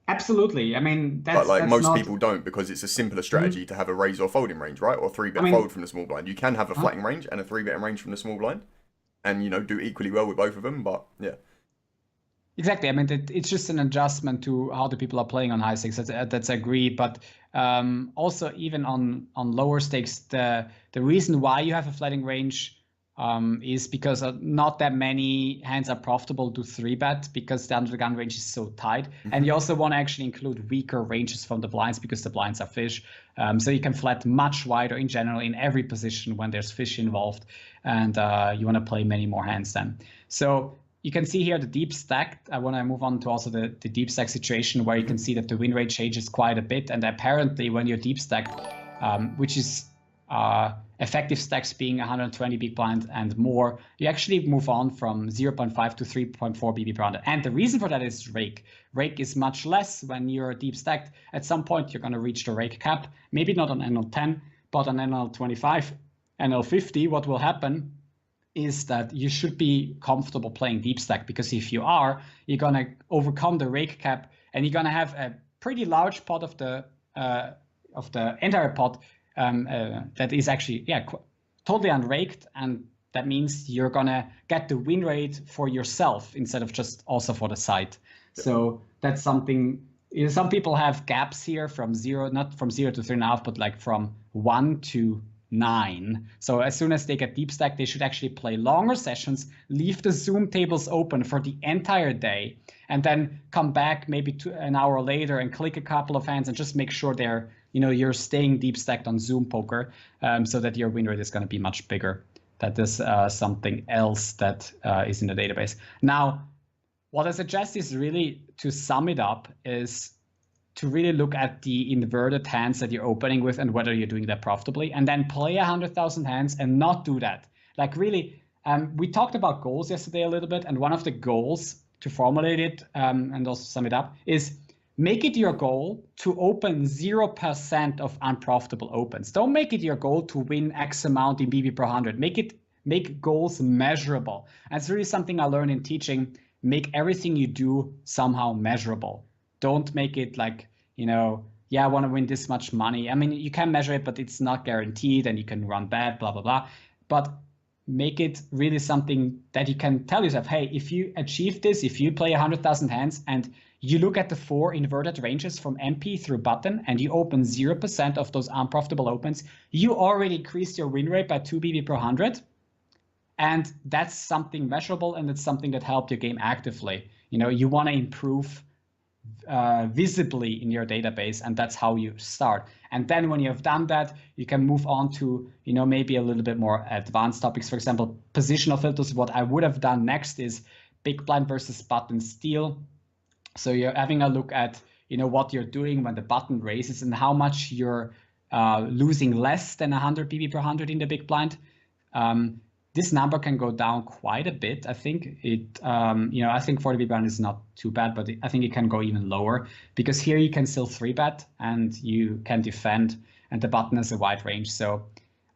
Absolutely. I mean, but like most people don't, because it's a simpler strategy to have a raise or folding range, right? Or 3-bet fold from the small blind. You can have a flatting range and a 3-bet range from the small blind, and you know do equally well with both of them. But yeah. Exactly. I mean, it's just an adjustment to how the people are playing on high stakes. That's agreed. But also, even on lower stakes, the reason why you have a flatting range is because not that many hands are profitable to 3-bet because the under the gun range is so tight. And you also want to actually include weaker ranges from the blinds because the blinds are fish. So you can flat much wider in general in every position when there's fish involved, and you want to play many more hands then. So you can see here the deep stack. I want to move on to also the deep stack situation where you can see that the win rate changes quite a bit. And apparently when you're deep stacked, which is effective stacks being 120 big blind and more, you actually move on from 0.5 to 3.4 BB per 100. And the reason for that is rake. Rake is much less when you're deep stacked. At some point, you're going to reach the rake cap. Maybe not on NL10, but on NL25, NL50, what will happen is that you should be comfortable playing deep stack, because if you are, you're going to overcome the rake cap and you're going to have a pretty large pot of the entire pot that is actually totally unraked, and that means you're going to get the win rate for yourself instead of just also for the site. So that's something. Some people have gaps here from not from 0 to 3.5, but like from 1 to 9. So as soon as they get deep stack, they should actually play longer sessions, leave the Zoom tables open for the entire day, and then come back maybe an hour later and click a couple of hands and just make sure you're staying deep stacked on Zoom poker, so that your win rate is going to be much bigger. That is something else that is in the database. Now, what I suggest is really, to sum it up, is to really look at the inverted hands that you're opening with and whether you're doing that profitably, and then play 100,000 hands and not do that. Like really, we talked about goals yesterday a little bit, and one of the goals to formulate it and also sum it up is make it your goal to open 0% of unprofitable opens. Don't make it your goal to win X amount in BB per 100. Make goals measurable. And it's really something I learned in teaching. Make everything you do somehow measurable. Don't make it like, I want to win this much money. I mean, you can measure it, but it's not guaranteed and you can run bad, blah, blah, blah. But make it really something that you can tell yourself, hey, if you achieve this, if you play 100,000 hands and you look at the 4 inverted ranges from MP through button and you open 0% of those unprofitable opens, you already increased your win rate by 2 BB per 100. And that's something measurable, and it's something that helped your game actively. You want to improve visibly in your database, and that's how you start. And then when you have done that, you can move on to, you know, maybe a little bit more advanced topics. For example, positional filters. What I would have done next is big blind versus button steal. So you're having a look at, you know, what you're doing when the button raises and how much you're losing less than 100 BB per 100 in the big blind. This number can go down quite a bit. I think it, you know, I think 40 BB is not too bad, but I think it can go even lower, because here you can still 3-bet and you can defend, and the button has a wide range. So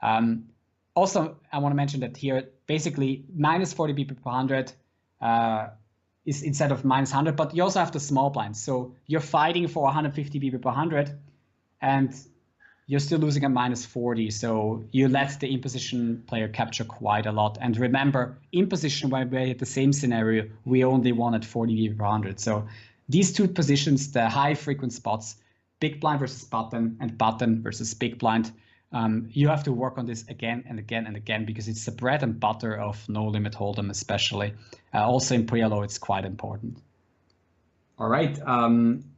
also, I want to mention that here, basically minus 40 BB per 100 is instead of minus 100, but you also have the small blinds. So you're fighting for 150 BB per 100, and you're still losing at minus 40. So you let the in-position player capture quite a lot. And remember, in position, when we had the same scenario, we only won at 40 BB per 100. So these two positions, the high frequent spots, big blind versus button and button versus big blind, you have to work on this again and again and again, because it's the bread and butter of no limit hold'em, especially. Also in pre-allo, it's quite important. All right,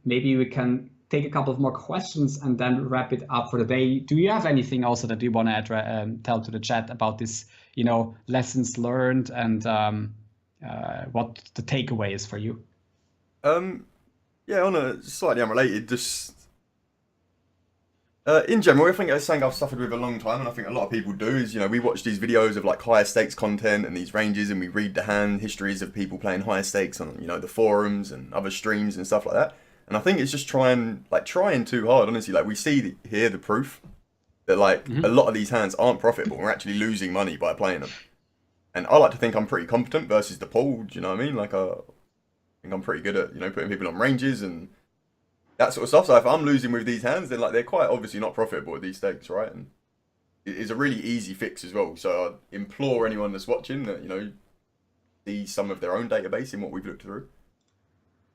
maybe we can take a couple of more questions and then wrap it up for the day. Do you have anything also that you want to tell to the chat about this, you know, lessons learned and what the takeaway is for you? Yeah, on a slightly unrelated, just in general, I think it's something I've suffered with a long time, and I think a lot of people do, is, you know, we watch these videos of like higher stakes content and these ranges, and we read the hand histories of people playing higher stakes on, you know, the forums and other streams and stuff like that. And I think it's just trying too hard, honestly. Like, we see here the proof that like a lot of these hands aren't profitable. We're actually losing money by playing them. And I like to think I'm pretty competent versus the pool. Do you know what I mean? Like, I think I'm pretty good at, you know, putting people on ranges and that sort of stuff. So if I'm losing with these hands, then like they're quite obviously not profitable at these stakes, right? And it is a really easy fix as well. So I implore anyone that's watching that, you know, see some of their own database in what we've looked through.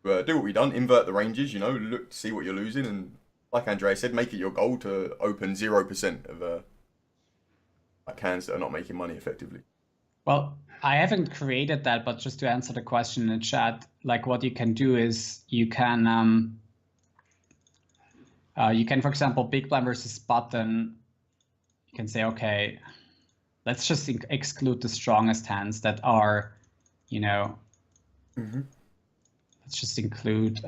Do what we've done, invert the ranges, you know, look to see what you're losing, and like Andrea said, make it your goal to open 0% of like hands that are not making money effectively. Well, I haven't created that, but just to answer the question in the chat, like what you can do is you can, for example, big blind versus button, you can say, okay, let's just exclude the strongest hands that are, you know, let's just exclude,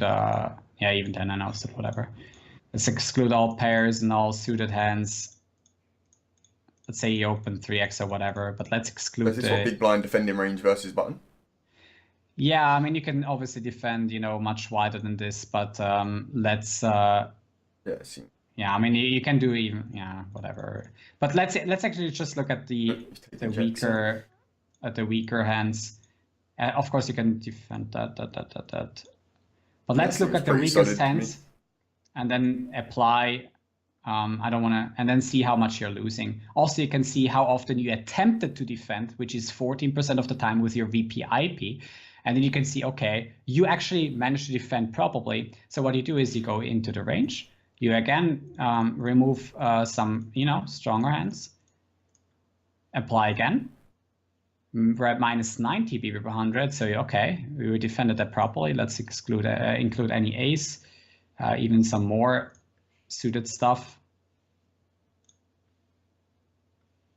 yeah, even 10 and also whatever. Let's exclude all pairs and all suited hands. Let's say you open 3x or whatever, but let's exclude. Is this what big blind defending range versus button? Yeah, I mean, you can obviously defend, you know, much wider than this, but let's. Yeah, I mean, you can do even, yeah, whatever. But let's actually just look at the weaker hands. Of course, you can defend that. But let's look at the weakest hands and then apply. I don't want to, and then see how much you're losing. Also, you can see how often you attempted to defend, which is 14% of the time with your VP-IP. And then you can see, okay, you actually managed to defend properly. So what you do is you go into the range. You again remove some, you know, stronger hands. Apply again. We're at minus 90 BB per 100. So okay, we defended that properly. Let's include any ace, even some more suited stuff.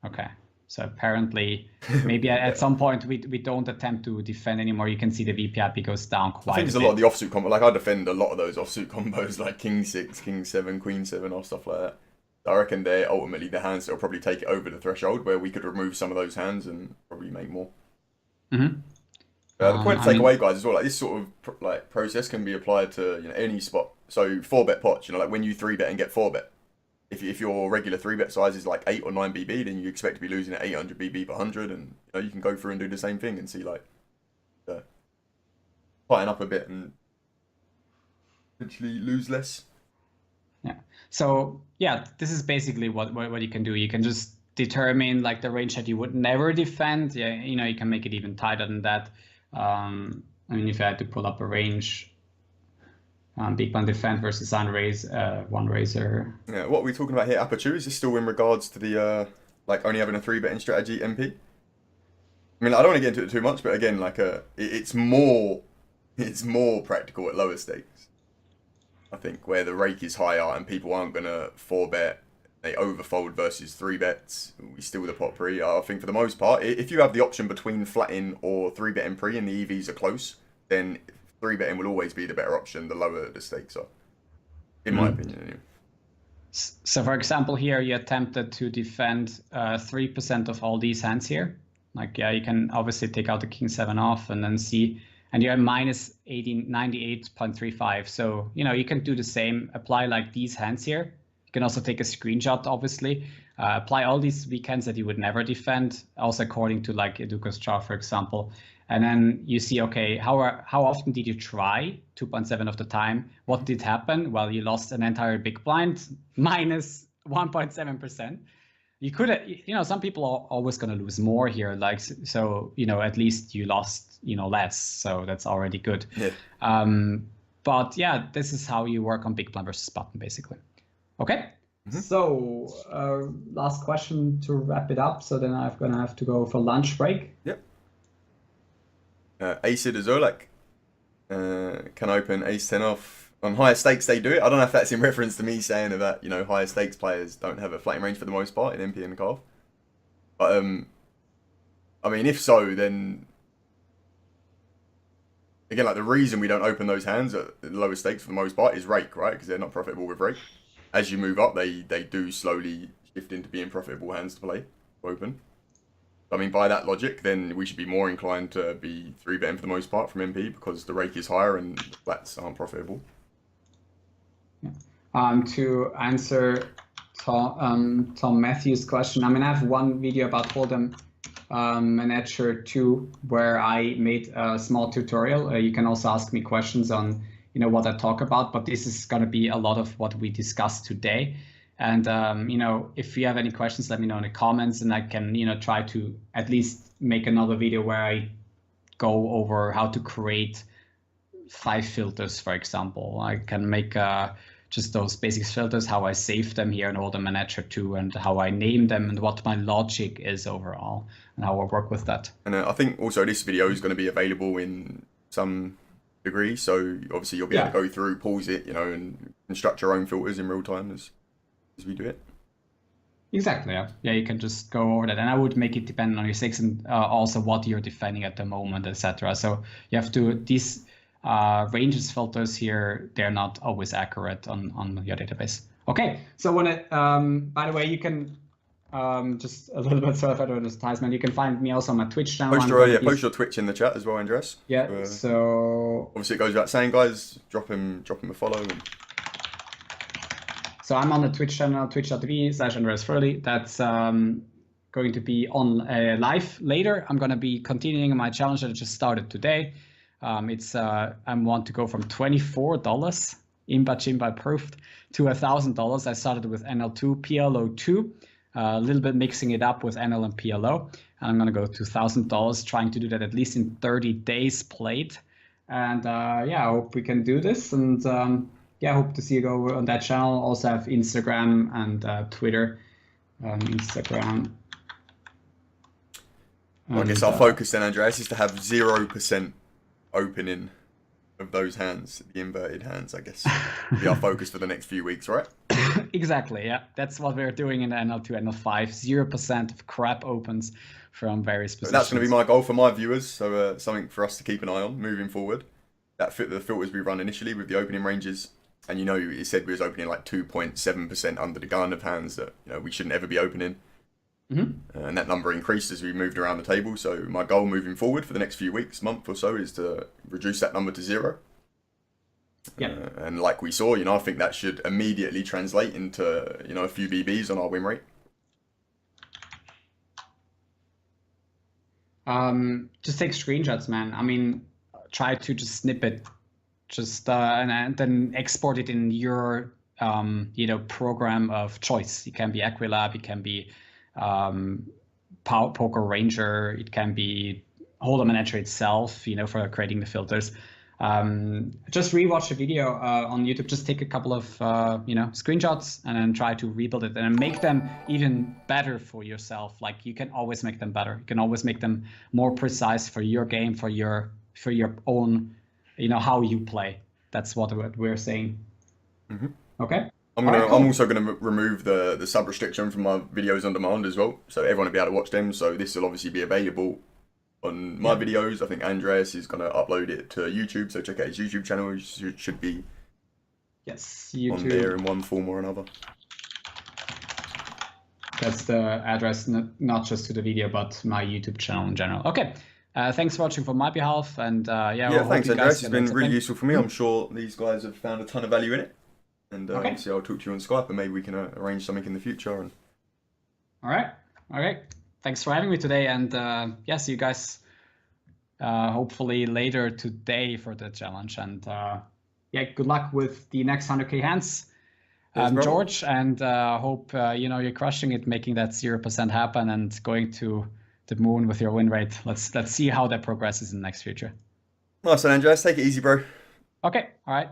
Okay, so apparently maybe at some point we don't attempt to defend anymore. You can see the VP-IP goes down quite a bit. I think there's a lot of the offsuit combo. Like, I defend a lot of those offsuit combos, like King 6, King 7, Queen 7, or stuff like that. I reckon they're ultimately the hands that will probably take it over the threshold, where we could remove some of those hands and probably make more. The point to take away, guys, as well, like this sort of like process can be applied to, you know, any spot. So 4-bet pots, you know, like when you 3-bet and get 4-bet. If your regular 3-bet size is like 8 or 9 BB, then you expect to be losing at 800 BB per 100, and you know, you can go through and do the same thing and see like tighten up a bit and eventually lose less. Yeah. So yeah, this is basically what you can do. You can just determine like the range that you would never defend. Yeah, you know, you can make it even tighter than that. I mean, if I had to pull up a range, big blind defend versus one raiser. Yeah, what are we talking about here? Aperture? Is this still in regards to the like only having a 3-betting strategy MP? I mean, I don't want to get into it too much, but again, like it's more it's more practical at lower stakes. I think where the rake is higher and people aren't gonna 4-bet, they overfold versus 3-bets. We steal the pot pre. I think for the most part, if you have the option between flatting or 3-betting pre and the EVs are close, then 3-betting will always be the better option the lower the stakes are, in my opinion. Anyway. So for example, here you attempted to defend 3% of all these hands here. Like, yeah, you can obviously take out the king 7 off and then see, and you're minus 98.35. So, you know, you can do the same, apply like these hands here. You can also take a screenshot, obviously, apply all these weak hands that you would never defend, also according to like Eduko's chart, for example. And then you see, okay, how often did you try? 2.7 of the time. What did happen? Well, you lost an entire big blind, minus 1.7%. You could, you know, some people are always going to lose more here. Like, so, you know, at least you lost, you know, less. So that's already good. Yeah. But yeah, this is how you work on big blind versus button, basically. Okay. So last question to wrap it up. So then I'm going to have to go for lunch break. Yep. Acid as well, like, can open ace 10 off. On higher stakes, they do it. I don't know if that's in reference to me saying that, you know, higher stakes players don't have a flatting range for the most part in MP and Carve. But, I mean, if so, then, again, like, the reason we don't open those hands at lower stakes for the most part is rake, right? Because they're not profitable with rake. As you move up, they do slowly shift into being profitable hands to play, to open. I mean, by that logic, then we should be more inclined to be 3-betting for the most part from MP because the rake is higher and the flats aren't profitable. Yeah. To answer Tom Matthews' question, I mean, I have one video about Hold'em Manager 2 where I made a small tutorial. You can also ask me questions on, you know, what I talk about, but this is going to be a lot of what we discussed today. And, you know, if you have any questions, let me know in the comments and I can, you know, try to at least make another video where I go over how to create 5 filters, for example. I can make just those basic filters, how I save them here in Hold'em Manager 2 and how I name them and what my logic is overall and how I work with that. And I think also this video is going to be available in some degree. So obviously you'll be able to go through, pause it, you know, and construct your own filters in real time as we do it. Exactly, yeah. Yeah, you can just go over that. And I would make it depend on your six and also what you're defending at the moment, etc. So you have to, these ranges filters here, they're not always accurate on your database. Okay, so when it, by the way, you can just a little bit sort of advertisement. You can find me also on my Twitch channel. Post your Twitch in the chat as well, Andres. Yeah, so... Obviously it goes without saying, guys, drop him a follow. So I'm on the Twitch channel, twitch.tv/AndreasFurley. That's going to be on live later. I'm going to be continuing my challenge that I just started today. I want to go from $24 Imba Chimba approved to $1,000. I started with NL2, PLO2, a little bit mixing it up with NL and PLO. And I'm going to go to $1,000, trying to do that at least in 30 days played. And yeah, I hope we can do this. And yeah, I hope to see you go on that channel. Also have Instagram and Twitter. Instagram. Well, I guess our focus then, Andreas, is to have 0% opening of those hands, the inverted hands, I guess. Be our focus for the next few weeks, right? Exactly, yeah. That's what we're doing in the NL2, NL5. 0% of crap opens from various positions. That's going to be my goal for my viewers, so something for us to keep an eye on moving forward. The filters we run initially with the opening ranges. And you know, you said we was opening like 2.7% under the gun of hands that, you know, we shouldn't ever be opening. And that number increased as we moved around the table. So my goal moving forward for the next few weeks, month or so, is to reduce that number to 0. Yeah. And like we saw, you know, I think that should immediately translate into, you know, a few BBs on our win rate. Just take screenshots, man. I mean, try to just snip it. Just and then export it in your you know, program of choice. It can be Aquilab, it can be Poker Ranger, it can be Hold'em Manager itself, you know, for creating the filters. Just rewatch the video on YouTube. Just take a couple of you know, screenshots and then try to rebuild it and make them even better for yourself. Like, you can always make them better. You can always make them more precise for your game, for your own how you play. That's what we're saying. Okay. I'm also gonna remove the sub restriction from my videos on demand as well, so everyone will be able to watch them. So this will obviously be available on my videos. I think Andreas is gonna upload it to YouTube, so check out his YouTube channel. It should be YouTube. On there in one form or another. That's the address, not just to the video, but my YouTube channel in general. Okay. Thanks for watching from my behalf, and thanks, Andreas. It's been really useful for me. I'm sure these guys have found a ton of value in it. And obviously, I'll talk to you on Skype, and maybe we can arrange something in the future. And all right, okay. Thanks for having me today, and see you guys hopefully later today for the challenge. And good luck with the next 100K hands, George. And hope you're crushing it, making that 0% happen, and going to the moon with your win rate. Let's see how that progresses in the next future. Nice one, Andreas. Take it easy, bro. Okay, all right.